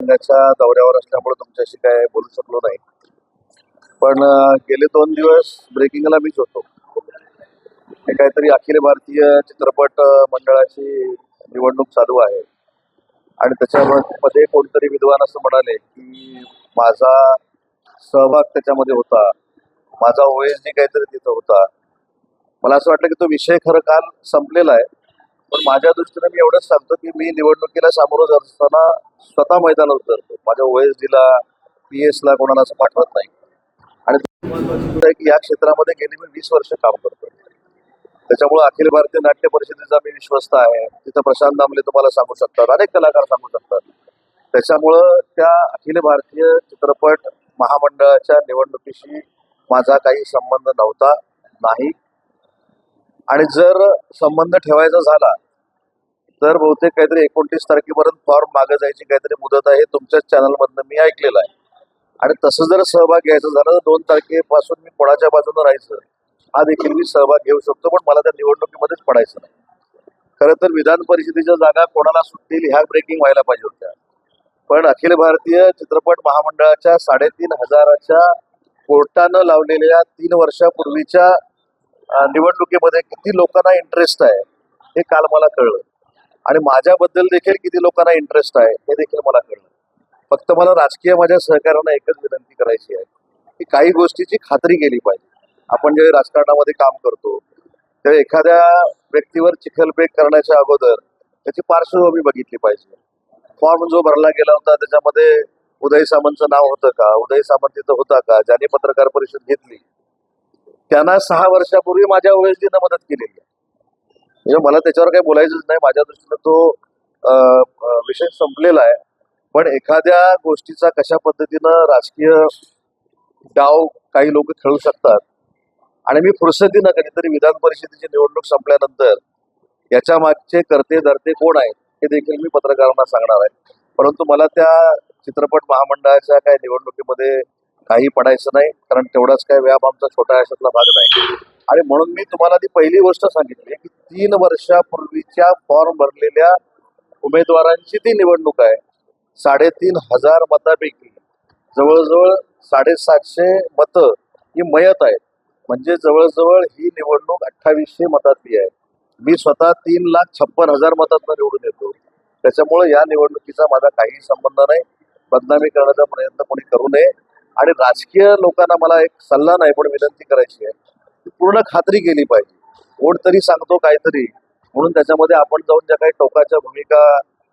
संघाच्या दौऱ्यावर असल्यामुळे तुमच्याशी काय बोलू शकलो नाही. पण गेले 2 दिवस ब्रेकिंगला मीच होतो. हे काहीतरी अखिल भारतीय चित्रपट मंडळाची निवडणूक चालू आहे आणि त्याच्यामध्ये कोणतरी विद्वान असं म्हणाले की माझा सहभाग त्याच्यामध्ये होता, माझा ओएसडी काहीतरी तिथं होता. मला असं वाटलं की तो विषय खरं काल संपलेला आहे. पण माझ्या दृष्टीने मी एवढंच सांगतो की मी निवडणुकीला सामोरं जात असताना स्वतः मैदानात उतरतो. माझ्या ओएसडीला PS ला कोणाला असं पाठवत नाही. आणि महत्वाची गोष्ट आहे की या क्षेत्रामध्ये गेली मी 20 वर्ष काम करतो. त्याच्यामुळे अखिल भारतीय नाट्य परिषदेचा मी विश्वस्त आहे. तिथं प्रशांत दामले तुम्हाला सांगू शकतात, अनेक कलाकार सांगू शकतात. त्याच्यामुळं त्या अखिल भारतीय चित्रपट महामंडळाच्या निवडणुकीशी माझा काही संबंध नव्हता, नाही. आणि जर संबंध ठेवायचा झाला तर बहुतेक काहीतरी 29 तारखेपर्यंत फॉर्म मागे जायची काहीतरी मुदत आहे, तुमच्याच चॅनलमधनं मी ऐकलेलं आहे. आणि तसं जर सहभाग घ्यायचा झाला तर 2 तारखेपासून मी कोणाच्या बाजूनं राहायचं हा देखील मी सहभाग घेऊ शकतो, पण मला त्या निवडणुकीमध्येच पडायचं नाही. खरं तर विधान परिषदेच्या जागा कोणाला सुटतील ह्या ब्रेकिंग व्हायला पाहिजे होत्या. पण अखिल भारतीय चित्रपट महामंडळाच्या 3,500च्या कोर्टानं लावलेल्या 3 वर्षापूर्वीच्या निवडणुकीमध्ये किती लोकांना इंटरेस्ट आहे हे काल मला कळलं. आणि माझ्याबद्दल देखील किती लोकांना इंटरेस्ट आहे हे देखील मला कळलं. फक्त मला राजकीय माझ्या सहकार्यांना एकच विनंती करायची आहे की काही गोष्टीची खात्री केली पाहिजे. आपण ज्यावेळी राजकारणामध्ये काम करतो त्यावेळी एखाद्या व्यक्तीवर चिखलफेक करण्याच्या अगोदर त्याची पार्श्वभूमी बघितली पाहिजे. फॉर्म जो भरला गेला होता त्याच्यामध्ये उदय सामंतचं नाव होतं का, उदय सामंत तिथं होता का, ज्यांनी पत्रकार परिषद घेतली त्यांना 6 वर्षापूर्वी माझ्या ओएसडीनं मदत केलेली आहे. म्हणजे मला त्याच्यावर काही बोलायचंच नाही. माझ्या दृष्टीनं तो विषय संपलेला आहे. पण एखाद्या गोष्टीचा कशा पद्धतीनं राजकीय डाव काही लोक खेळू शकतात आणि मी फुरसतीनं कधीतरी विधान परिषदेची निवडणूक संपल्यानंतर याच्या मागचे करते धरते कोण आहेत हे देखील मी पत्रकारांना सांगणार आहे. परंतु मला त्या चित्रपट महामंडळाच्या काही निवडणुकीमध्ये काही पडायचं नाही, कारण तेवढाच काय व्याप आमचा छोटा याच्यातला भाग नाही. आणि म्हणून मी तुम्हाला ती पहिली गोष्ट सांगितली की 3 वर्षापूर्वीच्या फॉर्म भरलेल्या उमेदवारांची ती निवडणूक आहे. 3,500 मतापैकी जवळजवळ 750 मतं ही मयत आहेत. म्हणजे जवळजवळ ही निवडणूक 2800 मतातली आहे. मी स्वतः 3,56,000 मतातनं निवडून येतो. त्याच्यामुळे या निवडणुकीचा माझा काहीही संबंध नाही. बदनामी करण्याचा प्रयत्न कोणी करू नये. आणि राजकीय लोकांना मला एक सल्ला नाही पण विनंती करायची आहे की पूर्ण खात्री केली पाहिजे. कोण तरी सांगतो काहीतरी म्हणून त्याच्यामध्ये आपण जाऊन ज्या काही टोकाच्या भूमिका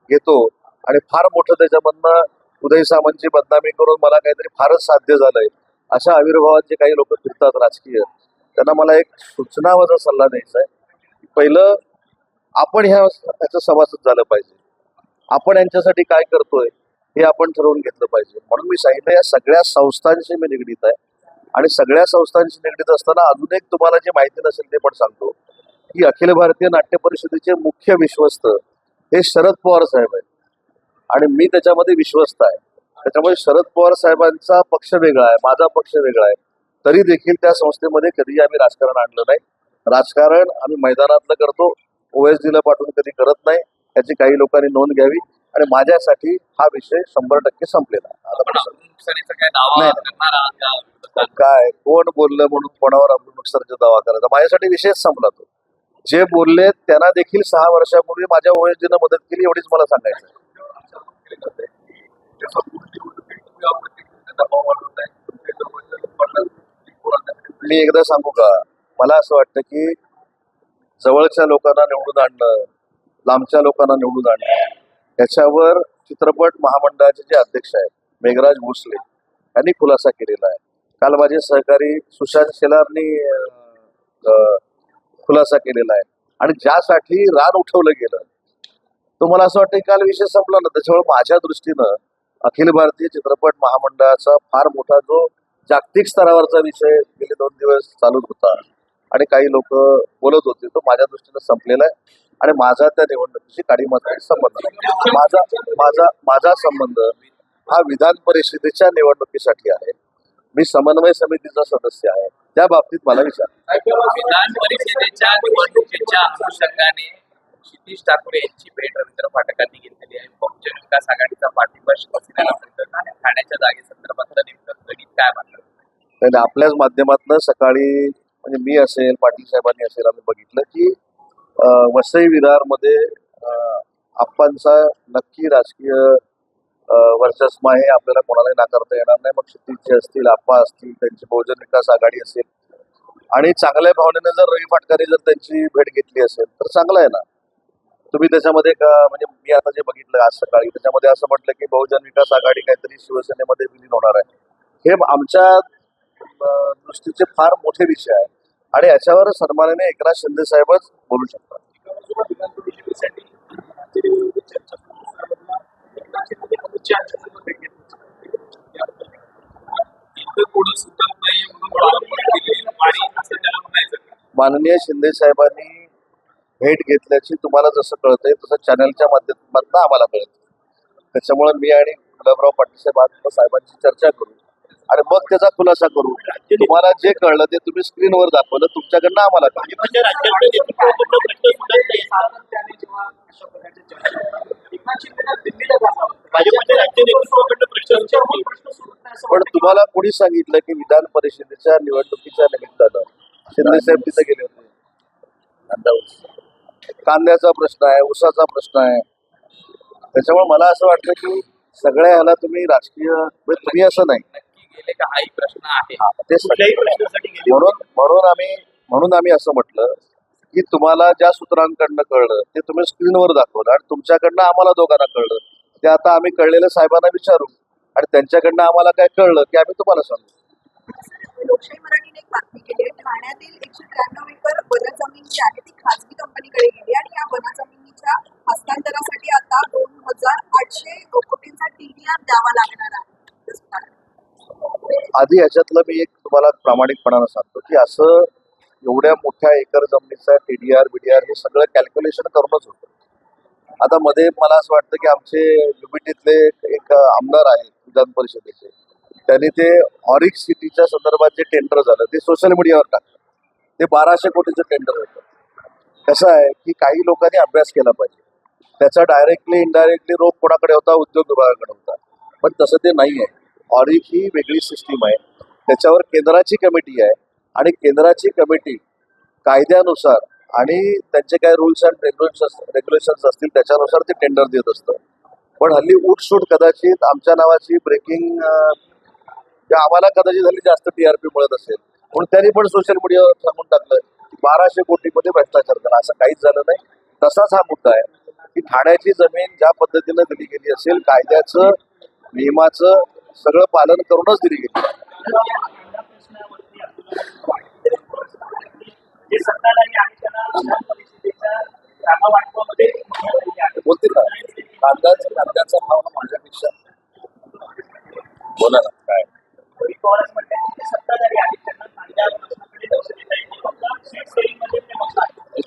घेतो आणि फार मोठं त्याच्यामधनं उदय सामंतची बदनामी करून मला काहीतरी फारच साध्य झालंय अशा आविर्भावात जे काही लोक फिरतात राजकीय, त्यांना मला एक सूचनावाचा सल्ला द्यायचा आहे. पहिलं आपण ह्याचं सभासद झालं पाहिजे. आपण यांच्यासाठी काय करतोय हे आपण ठरवून घेतलं पाहिजे. म्हणून मी सांगितलं या सगळ्या संस्थांशी मी निगडीत आहे. आणि सगळ्या संस्थांशी निगडीत असताना अजून एक तुम्हाला जी माहिती नसेल ते पण सांगतो की अखिल भारतीय नाट्य परिषदेचे मुख्य विश्वस्त हे शरद पवार साहेब आहेत आणि मी त्याच्यामध्ये विश्वस्त आहे. त्याच्यामुळे शरद पवार साहेबांचा पक्ष वेगळा आहे, माझा पक्ष वेगळा आहे. तरी देखील त्या संस्थेमध्ये कधीही आम्ही राजकारण आणलं नाही. राजकारण आम्ही मैदानातलं करतो, ओएसडीला पाठवून कधी करत नाही. याची काही लोकांनी नोंद घ्यावी. आणि माझ्यासाठी हा विषय 100% संपलेला आहे. काय कोण बोललं म्हणून कोणावर आपण नुकसानीचा दावा करायचा? माझ्यासाठी विषयच संपला तो. जे बोलले त्यांना देखील 6 वर्षापूर्वी माझ्या ओएसडीनं मदत केली एवढीच मला सांगायचं. मी एकदा सांगू का, मला असं वाटतं की जवळच्या लोकांना निवडून आणणं, लांबच्या लोकांना निवडून आणणं याच्यावर चित्रपट महामंडळाचे जे अध्यक्ष आहेत मेघराज भोसले यांनी खुलासा केलेला आहे. काल माझे सहकारी सुशांत शेलारनी खुलासा केलेला आहे. आणि ज्यासाठी रान उठवलं गेलं तो मला असं वाटतं काल विषय संपला ना. त्याच्यामुळे माझ्या दृष्टीनं अखिल भारतीय चित्रपट महामंडळाचा फार मोठा जो जागतिक स्तरावरचा विषय गेले 2 दिवस चालूच होता आणि काही लोक बोलत होते तो माझ्या दृष्टीनं संपलेला आहे. आणि माझा त्या निवडणुकीशी काडीमात्र संबंध नाही. माझा माझा माझा संबंध हा विधान परिषदेच्या निवडणुकीसाठी आहे. मी समन्वय समितीचा सदस्य आहे. त्या बाबतीत मला विचार. विधान परिषदेच्या निवडणुकीच्या अनुषंगाने क्षितिज ठाकूर यांची भेट रवींद्र फाटकांनी घेतलेली आहे. बहुजन विकास आघाडीचा पाठिंबा शिवसेनेला मिळतो आणि ठाण्याच्या जागेसंदर्भातलं नेमकं गणित काय मानलं? त्याने आपल्याच माध्यमातून सकाळी म्हणजे मी असेल पाटील साहेबांनी असेल आम्ही बघितलं की वसई विरारमध्ये आप्पांचा नक्की राजकीय वर्चस्व आहे, आपल्याला कोणालाही नाकारता येणार नाही. मग क्षितिजचे असतील, आप्पा असतील, त्यांची बहुजन विकास आघाडी असेल आणि चांगल्या भावनेने जर रवी फाटकाने जर त्यांची भेट घेतली असेल तर चांगलं आहे ना. तुम्ही त्याच्यामध्ये म्हणजे मी आता जे बघितलं आज सकाळी त्याच्यामध्ये असं म्हटलं की बहुजन विकास आघाडी काहीतरी शिवसेनेमध्ये विलीन होणार आहे. हे आमच्या दृष्टीचे फार मोठे विषय आहे आणि याच्यावर सन्मानाने एकनाथ शिंदे साहेबच बोलू शकतात. माननीय शिंदे साहेबांनी भेट घेतल्याची तुम्हाला जसं कळतंय तसं चॅनलच्या माध्यमातून आम्हाला कळतं. त्याच्यामुळे मी आणि गुलाबराव पाटील साहेबांची चर्चा करू आणि मग त्याचा खुलासा करू. तुम्हाला जे कळलं ते तुम्ही स्क्रीनवर दाखवलं, तुमच्याकडनं आम्हाला पण तुम्हाला कोणी सांगितलं की विधान परिषदेच्या निवडणुकीच्या निमित्तानं शिंदे साहेब तिथे गेले होते? कांद्याचा प्रश्न आहे, ऊसाचा प्रश्न आहे. त्याच्यामुळे मला असं वाटतं की सगळ्या ह्याला तुम्ही राजकीय म्हणजे तुम्ही असं नाही गेले का हाही प्रश्न आहे. म्हणून आम्ही असं म्हटलं की तुम्हाला ज्या सूत्रांकडनं कळलं ते तुम्ही स्क्रीनवर दाखवलं आणि तुमच्याकडनं आम्हाला दोघांना कळलं ते आता आम्ही कळलेल्या साहेबांना विचारू आणि त्यांच्याकडनं आम्हाला काय कळलं की आम्ही तुम्हाला सांगू. लोकशाही मराठीने एक बातमी केली आहे. ठाण्यातील 193 एकर वनजमीन जी आहे ती खासगी कंपनीकडे गेली आणि या वनजमिनीच्या हस्तांतरासाठी आता 2,800 कोटींचा TDR द्यावा लागणार आहे. आधी याच्यातलं मी एक तुम्हाला प्रामाणिकपणानं सांगतो की असं एवढ्या मोठ्या एकर जमिनीचा TDR BDR हे सगळं कॅल्क्युलेशन करूनच होतं. आता मध्ये मला असं वाटतं की आमचे युबीटीतले एक आमदार आहेत विधान परिषदेचे, त्यांनी ते ऑरिक सिटीच्या संदर्भात जे टेंडर झालं ते सोशल मीडियावर टाकलं. ते 1200 कोटीचं टेंडर होतं. कसं आहे की काही लोकांनी अभ्यास केला पाहिजे. त्याचा डायरेक्टली इनडायरेक्टली रोख कोणाकडे होता? उद्योग विभागाकडे होता. पण तसं ते नाही आहे. ऑरिक ही वेगळी सिस्टीम आहे, त्याच्यावर केंद्राची कमिटी आहे आणि केंद्राची कमिटी कायद्यानुसार आणि त्यांचे काय रूल्स अँड रेग्युलेशन्स असतील त्याच्यानुसार ते टेंडर देत असतं. पण हल्ली उठसूट कदाचित आमच्या नावाची ब्रेकिंग आम्हाला कदाचित हल्ली जास्त TRP मिळत असेल म्हणून त्यांनी पण सोशल मीडियावर सांगून टाकलं की 1200 कोटीमध्ये भ्रष्टाचार झाला. असं काहीच झालं नाही. तसाच हा मुद्दा आहे की ठाण्याची जमीन ज्या पद्धतीनं दिली गेली असेल कायद्याचं नियमाचं सगळं पालन करूनच दिली गेली. बोलतील ना कांद्याचा भाव माझ्यापेक्षा बोला ना काय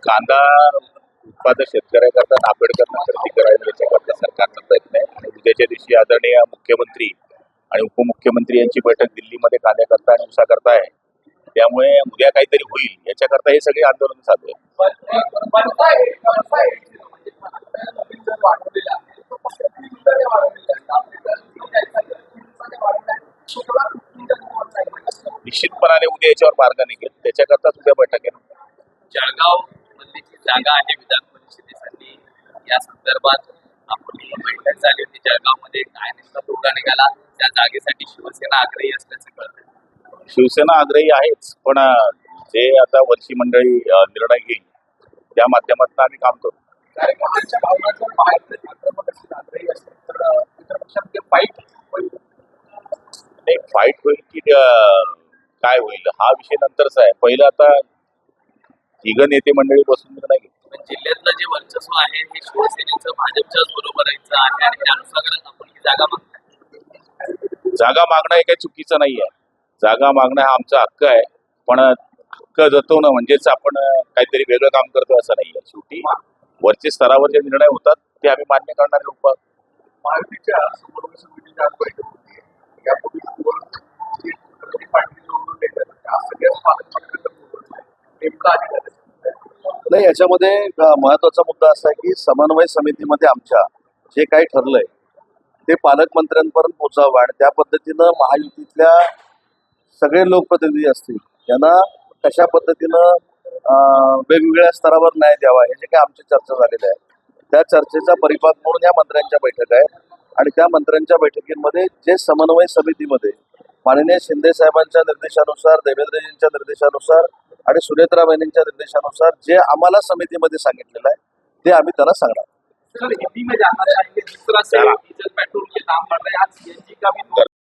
कांदा उत्पादक शेतकऱ्याकरता नाफेड करणं खरेदी करायला याच्याकरता सरकारचा प्रयत्न आहे आणि उद्याच्या दिवशी आदरणीय मुख्यमंत्री आणि उपमुख्यमंत्री यांची बैठक दिल्लीमध्ये कांद्याकरता आणि ऊसाकरता आहे. त्यामुळे उद्या काहीतरी होईल याच्याकरता हे सगळे आंदोलन चालू आहे. निश्चितपणाने उद्या याच्यावर मार्ग निघेल, त्याच्याकरता उद्या बैठक आहे. जळगाव मधली जी जागा आहे विधान परिषदेसाठी या संदर्भात आपण बैठक झाली होती जळगावमध्ये. काय नेमका तोडगा निघाला? त्या जागेसाठी शिवसेना आग्रही असल्याचं कळतं. शिवसेना आग्रही आहेच, पण जे आता वर्षी मंडळी निर्णय घेईल त्या माध्यमातून आम्ही काम करू. फाईट होईल की काय होईल हा विषय नंतरचा आहे. पहिलं आता तिघ नेते मंडळी बसून निर्णय घेऊ. पण जिल्ह्यातलं जे वर्चस्व आहे हे शिवसेनेचं भाजपच्याच बरोबरचं आहे आणि त्यानुसारच आपण ही जागा मागतो. जागा मागणं हे काही चुकीचं नाही आहे. जागा मागणं हा आमचा हक्क आहे, पण हक्क जतवणं म्हणजेच आपण काहीतरी वेगळं काम करतो असं नाही आहे. शेवटी वरच्या स्तरावर जे निर्णय होतात ते आम्ही मान्य करणारे लोक आहोत. महायुतीच्या नाही, याच्यामध्ये महत्वाचा मुद्दा असा आहे की समन्वय समितीमध्ये आमच्या जे काही ठरलंय ते पालकमंत्र्यांपर्यंत पोहोचावं आणि त्या पद्धतीनं महायुतीतल्या सगळे लोकप्रतिनिधी असतील यांना कशा पद्धतीनं वेगवेगळ्या स्तरावर न्याय द्यावा हे जे काही आमची चर्चा झालेली आहे त्या चर्चेचा परिपाक म्हणून या मंत्र्यांच्या बैठक आहे आणि त्या मंत्र्यांच्या बैठकीमध्ये जे समन्वय समितीमध्ये माननीय शिंदे साहेबांच्या निर्देशानुसार, देवेंद्रजींच्या निर्देशानुसार आणि सुनेत्रा बहिणींच्या निर्देशानुसार जे आम्हाला समितीमध्ये सांगितलेलं आहे ते आम्ही त्यांना सांगणार. सर, हिंदी में जानना चाहेंगे जिस तरह से डीजल पेट्रोल के दाम बढ़ रहे हैं, आज सीएनजी का भी